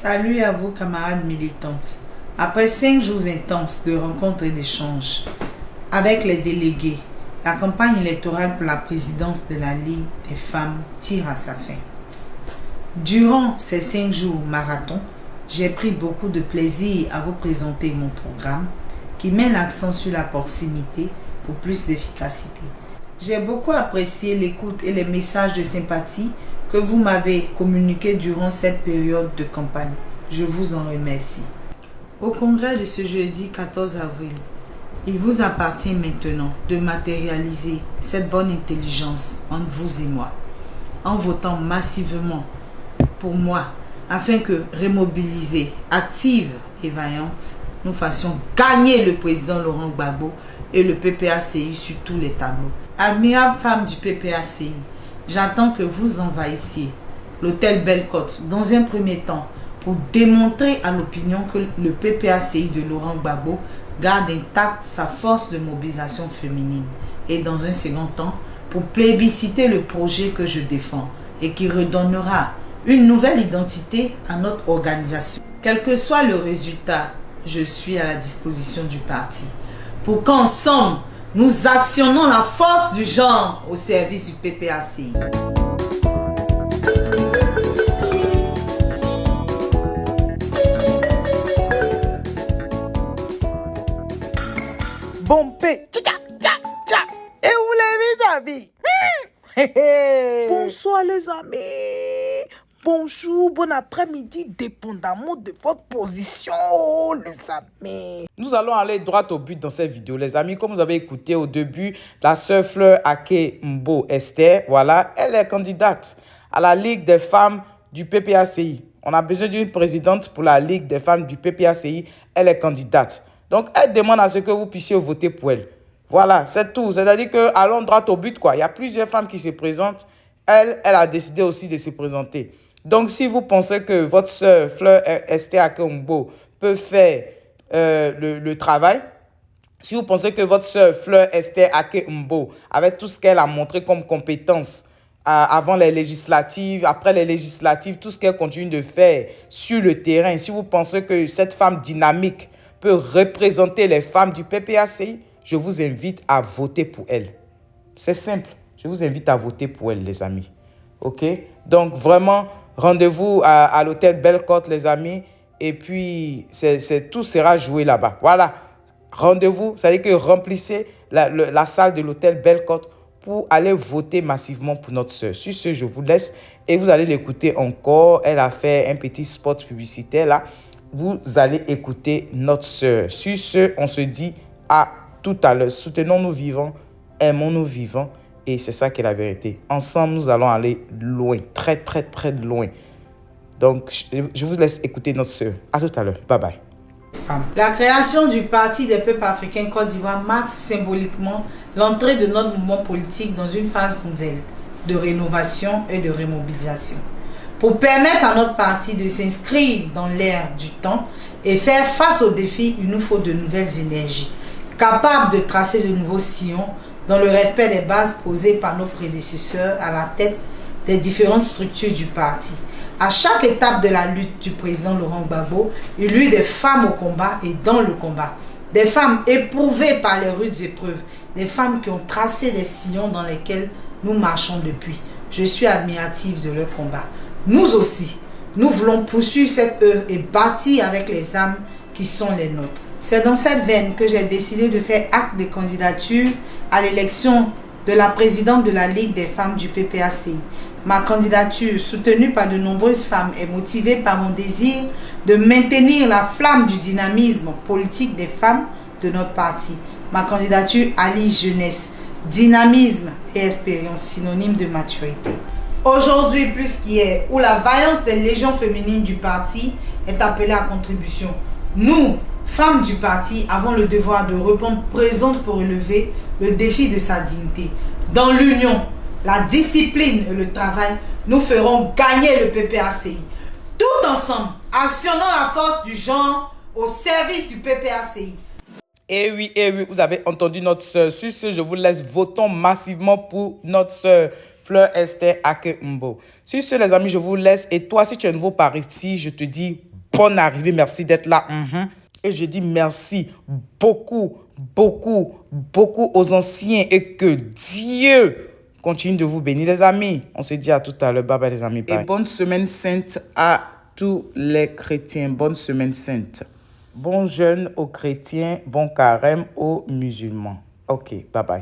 Salut à vous camarades militantes. Après 5 jours intenses de rencontres et d'échanges avec les délégués, la campagne électorale pour la présidence de la Ligue des femmes tire à sa fin. Durant ces 5 jours marathon, j'ai pris beaucoup de plaisir à vous présenter mon programme qui met l'accent sur la proximité pour plus d'efficacité. J'ai beaucoup apprécié l'écoute et les messages de sympathie que vous m'avez communiqués durant cette période de campagne. Je vous en remercie. Au congrès de ce jeudi 14 avril, il vous appartient maintenant de matérialiser cette bonne intelligence entre vous et moi, en votant massivement pour moi, afin que, remobilisée, active et vaillante, nous fassions gagner le président Laurent Gbagbo et le PPACI sur tous les tableaux. Admirable femme du PPACI, j'attends que vous envahissiez l'hôtel Belle-Côte dans un premier temps pour démontrer à l'opinion que le PPACI de Laurent Gbagbo garde intacte sa force de mobilisation féminine et dans un second temps pour plébisciter le projet que je défends et qui redonnera une nouvelle identité à notre organisation. Quel que soit le résultat, je suis à la disposition du parti pour qu'ensemble, nous actionnons la force du genre au service du PPACI. Bon P, et où les amis? Bonsoir les amis. Bonjour, bon après-midi, dépendamment de votre position, les amis. Nous allons aller droit au but dans cette vidéo, les amis. Comme vous avez écouté au début, la sœur Fleur Ake Mbo Esther, voilà, elle est candidate à la Ligue des femmes du PPACI. On a besoin d'une présidente pour la Ligue des femmes du PPACI. Elle est candidate. Donc, elle demande à ce que vous puissiez voter pour elle. Voilà, c'est tout. C'est-à-dire que allons droit au but, quoi. Il y a plusieurs femmes qui se présentent. Elle a décidé aussi de se présenter. Donc, si vous pensez que votre sœur Fleur Esther Akeombo peut faire le travail, si vous pensez que votre sœur Fleur Esther Akeombo, avec tout ce qu'elle a montré comme compétence avant les législatives, après les législatives, tout ce qu'elle continue de faire sur le terrain, si vous pensez que cette femme dynamique peut représenter les femmes du PPACI, je vous invite à voter pour elle. C'est simple. Je vous invite à voter pour elle, les amis. OK? Donc, vraiment, rendez-vous à l'hôtel Belle-Côte, les amis. Et puis, tout sera joué là-bas. Voilà. Rendez-vous, c'est-à-dire que remplissez la salle de l'hôtel Belle-Côte pour aller voter massivement pour notre sœur. Sur ce, je vous laisse et vous allez l'écouter encore. Elle a fait un petit spot publicitaire là. Vous allez écouter notre sœur. Sur ce, on se dit à tout à l'heure. Soutenons-nous vivants, aimons-nous vivants. Et c'est ça qui est la vérité. Ensemble, nous allons aller loin, très, très, très loin. Donc, je vous laisse écouter notre sœur. À tout à l'heure. Bye bye. La création du Parti des peuples africains Côte d'Ivoire marque symboliquement l'entrée de notre mouvement politique dans une phase nouvelle de rénovation et de remobilisation. Pour permettre à notre parti de s'inscrire dans l'ère du temps et faire face aux défis, il nous faut de nouvelles énergies, capables de tracer de nouveaux sillons dans le respect des bases posées par nos prédécesseurs à la tête des différentes structures du parti. À chaque étape de la lutte du président Laurent Gbagbo, il y eut des femmes au combat et dans le combat. Des femmes éprouvées par les rudes épreuves, des femmes qui ont tracé les sillons dans lesquels nous marchons depuis. Je suis admirative de leur combat. Nous aussi, nous voulons poursuivre cette œuvre et bâtir avec les âmes qui sont les nôtres. C'est dans cette veine que j'ai décidé de faire acte de candidature à l'élection de la présidente de la Ligue des femmes du PPACI. Ma candidature, soutenue par de nombreuses femmes, est motivée par mon désir de maintenir la flamme du dynamisme politique des femmes de notre parti. Ma candidature allie jeunesse, dynamisme et expérience, synonyme de maturité. Aujourd'hui, plus qu'hier, où la vaillance des légions féminines du parti est appelée à contribution, nous, femmes du parti, avons le devoir de répondre présentes pour relever le défi de sa dignité. Dans l'union, la discipline et le travail, nous ferons gagner le PPACI. Tout ensemble, actionnons la force du genre au service du PPACI. Eh oui, vous avez entendu notre sœur. Sur ce, je vous laisse votons massivement pour notre sœur Fleur Esther Ake Mbo. Sur ce, les amis, je vous laisse. Et toi, si tu es nouveau par ici, je te dis bonne arrivée. Merci d'être là. Et je dis merci beaucoup, beaucoup, beaucoup aux anciens et que Dieu continue de vous bénir, les amis. On se dit à tout à l'heure. Bye bye, les amis. Bye. Et bonne semaine sainte à tous les chrétiens. Bonne semaine sainte. Bon jeûne aux chrétiens, bon carême aux musulmans. Ok, bye bye.